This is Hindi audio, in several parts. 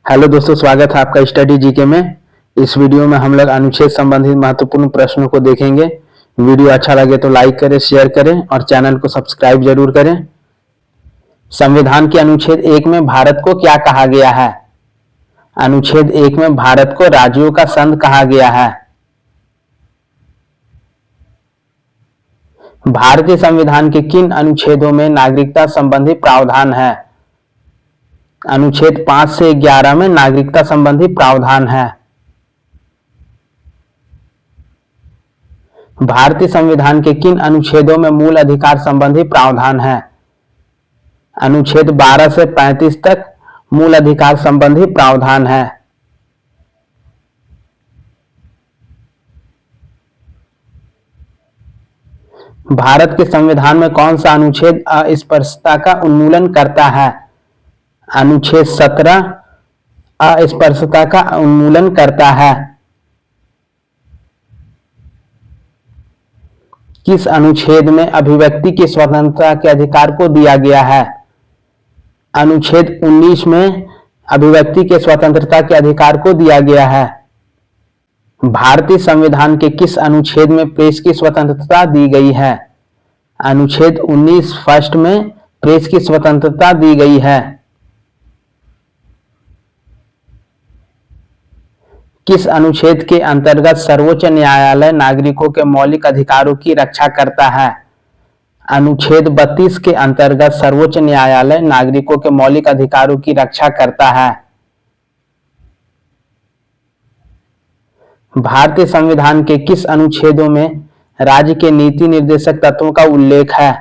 हेलो दोस्तों, स्वागत है आपका स्टडी जीके में। इस वीडियो में हम लोग अनुच्छेद संबंधित महत्वपूर्ण प्रश्नों को देखेंगे। वीडियो अच्छा लगे तो लाइक करें, शेयर करें और चैनल को सब्सक्राइब जरूर करें। संविधान के अनुच्छेद 1 में भारत को क्या कहा गया है? अनुच्छेद 1 में भारत को राज्यों का संघ कहा गया है। भारतीय संविधान के किन अनुच्छेदों में नागरिकता संबंधी प्रावधान है? अनुच्छेद 5 से 11 में नागरिकता संबंधी प्रावधान है। भारतीय संविधान के किन अनुच्छेदों में मूल अधिकार संबंधी प्रावधान है? अनुच्छेद 12 से 35 तक मूल अधिकार संबंधी प्रावधान है। भारत के संविधान में कौन सा अनुच्छेद अस्पृश्यता का उन्मूलन करता है? अनुच्छेद 17 अस्पृश्यता का उन्मूलन करता है। किस अनुच्छेद में अभिव्यक्ति की स्वतंत्रता के अधिकार को दिया गया है? अनुच्छेद 19 में अभिव्यक्ति के स्वतंत्रता के अधिकार को दिया गया है। भारतीय संविधान के किस अनुच्छेद में प्रेस की स्वतंत्रता दी गई है? अनुच्छेद 19 फर्स्ट में प्रेस की स्वतंत्रता दी गई है। किस अनुच्छेद के अंतर्गत सर्वोच्च न्यायालय नागरिकों के मौलिक अधिकारों की रक्षा करता है? अनुच्छेद 32 के अंतर्गत सर्वोच्च न्यायालय नागरिकों के मौलिक अधिकारों की रक्षा करता है। भारतीय संविधान के किस अनुच्छेदों में राज्य के नीति निर्देशक तत्वों का उल्लेख है?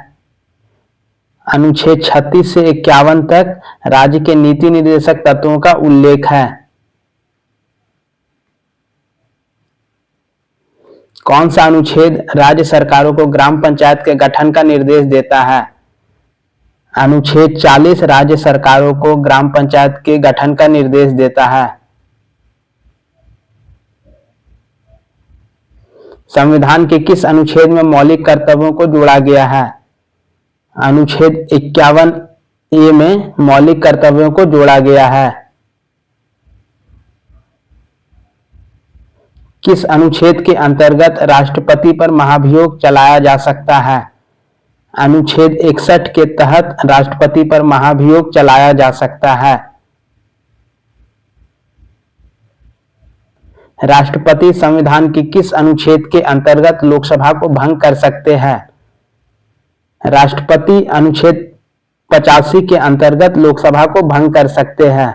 अनुच्छेद 36 से 51 तक राज्य के नीति निर्देशक तत्वों का उल्लेख है। कौन सा अनुच्छेद राज्य सरकारों को ग्राम पंचायत के गठन का निर्देश देता है? अनुच्छेद 40 राज्य सरकारों को ग्राम पंचायत के गठन का निर्देश देता है। संविधान के किस अनुच्छेद में मौलिक कर्तव्यों को जोड़ा गया है? अनुच्छेद 51A में मौलिक कर्तव्यों को जोड़ा गया है। किस अनुच्छेद के अंतर्गत राष्ट्रपति पर महाभियोग चलाया जा सकता है? अनुच्छेद 61 के तहत राष्ट्रपति पर महाभियोग चलाया जा सकता है। राष्ट्रपति संविधान के किस अनुच्छेद के अंतर्गत लोकसभा को भंग कर सकते हैं? राष्ट्रपति अनुच्छेद 85 के अंतर्गत लोकसभा को भंग कर सकते हैं।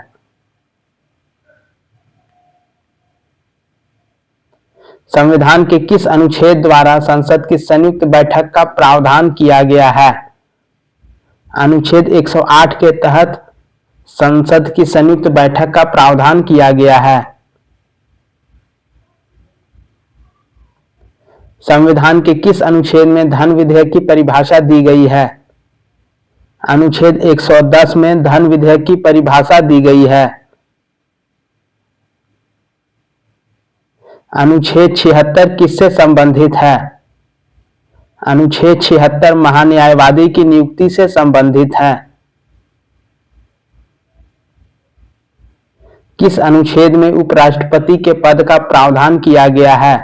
संविधान के किस अनुच्छेद द्वारा संसद की संयुक्त बैठक का प्रावधान किया गया है? अनुच्छेद 108 के तहत संसद की संयुक्त बैठक का प्रावधान किया गया है। संविधान के किस अनुच्छेद में धन विधेयक की परिभाषा दी गई है? अनुच्छेद 110 में धन विधेयक की परिभाषा दी गई है। अनुच्छेद 76 किससे संबंधित है? अनुच्छेद 76 महान्यायवादी की नियुक्ति से संबंधित है। किस अनुच्छेद में उपराष्ट्रपति के पद का प्रावधान किया गया है?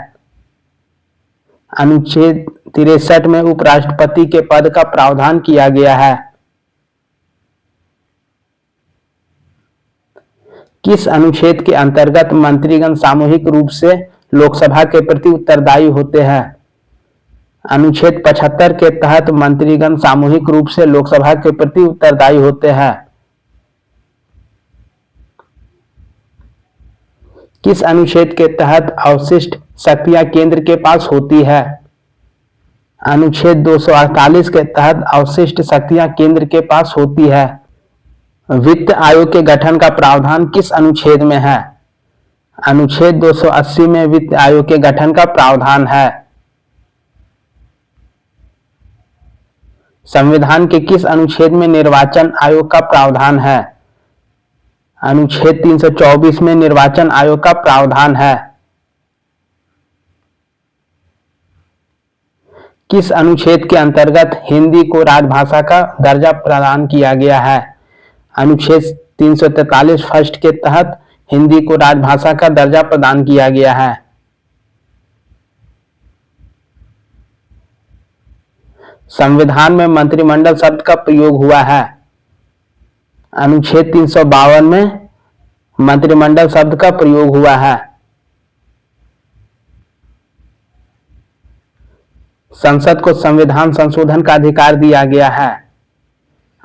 अनुच्छेद 63 में उपराष्ट्रपति के पद का प्रावधान किया गया है। किस अनुच्छेद के अंतर्गत मंत्रीगण सामूहिक रूप से लोकसभा के प्रति उत्तरदायी होते हैं? अनुच्छेद 75 के तहत मंत्रीगण सामूहिक रूप से लोकसभा के प्रति उत्तरदायी होते हैं। किस अनुच्छेद के तहत अवशिष्ट शक्तियां केंद्र के पास होती है? अनुच्छेद 248 के तहत अवशिष्ट शक्तियां केंद्र के पास होती है। वित्त आयोग के गठन का प्रावधान किस अनुच्छेद में है? अनुच्छेद 280 में वित्त आयोग के गठन का प्रावधान है। संविधान के किस अनुच्छेद में निर्वाचन आयोग का प्रावधान है? अनुच्छेद 324 में निर्वाचन आयोग का प्रावधान है। किस अनुच्छेद के अंतर्गत हिंदी को राजभाषा का दर्जा प्रदान किया गया है? अनुच्छेद 343 फर्स्ट के तहत हिंदी को राजभाषा का दर्जा प्रदान किया गया है। संविधान में मंत्रिमंडल शब्द का प्रयोग हुआ है। अनुच्छेद 352 में मंत्रिमंडल शब्द का प्रयोग हुआ है। संसद को संविधान संशोधन का अधिकार दिया गया है।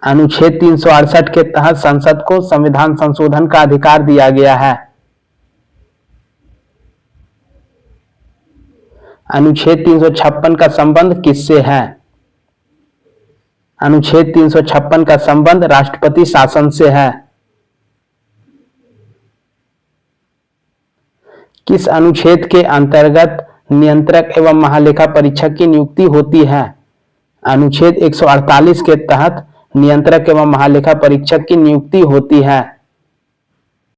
अनुच्छेद 368 के तहत संसद को संविधान संशोधन का अधिकार दिया गया है। अनुच्छेद 356 का संबंध किससे है? अनुच्छेद 356 का संबंध राष्ट्रपति शासन से है। किस अनुच्छेद के अंतर्गत नियंत्रक एवं महालेखा परीक्षक की नियुक्ति होती है? अनुच्छेद 148 के तहत नियंत्रक एवं महालेखा परीक्षक की नियुक्ति होती है।